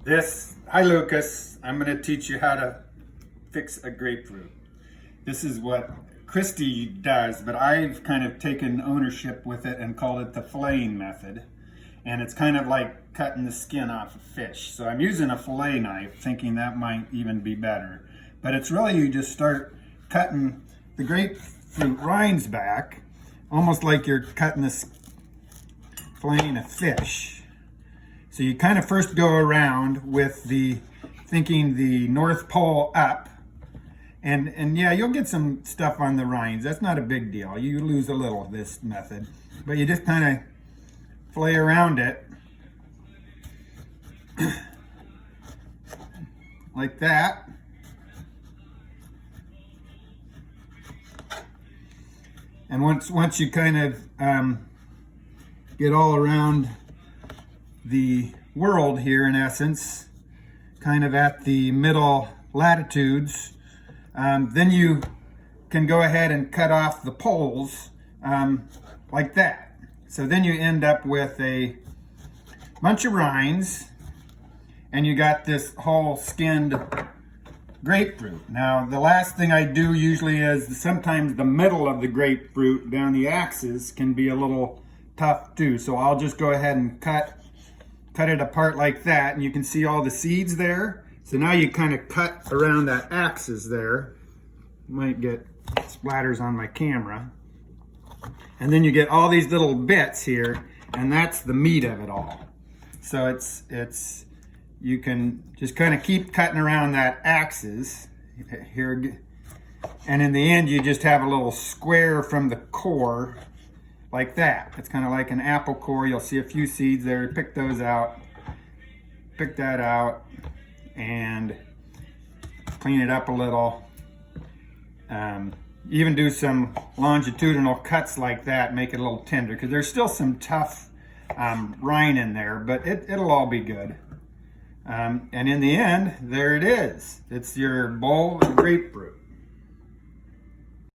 Hi Lucas, I'm going to teach you how to fix a grapefruit. This is what Christy does, but I've kind of taken ownership with it and called it the filleting method. And it's kind of like cutting the skin off a fish. So I'm using a fillet knife, thinking that might even be better. But it's really, you just start cutting the grapefruit rinds back, almost like you're cutting this, filleting a fish. So you kind of first go around with thinking the North Pole up, and yeah, you'll get some stuff on the rinds. That's not a big deal. You lose a little this method, but you just kind of fillet around it like that. And once you kind of get all around the world here, in essence, kind of at the middle latitudes, then you can go ahead and cut off the poles like that. So then you end up with a bunch of rinds, and you got this whole skinned grapefruit. Now, the last thing I do usually is sometimes the middle of the grapefruit down the axis can be a little tough too. So I'll just go ahead and cut it apart like that, and you can see all the seeds there. So now you kind of cut around that axis there. Might get splatters on my camera. And then you get all these little bits here, and that's the meat of it all. So you can just kind of keep cutting around that axis here, and in the end you just have a little square from the core like that. It's kind of like an apple core. You'll see a few seeds there. Pick those out, pick that out, and clean it up a little. Even do some longitudinal cuts like that, make it a little tender, because there's still some tough rind in there, but it'll all be good. And in the end, there it is. It's your bowl of grapefruit.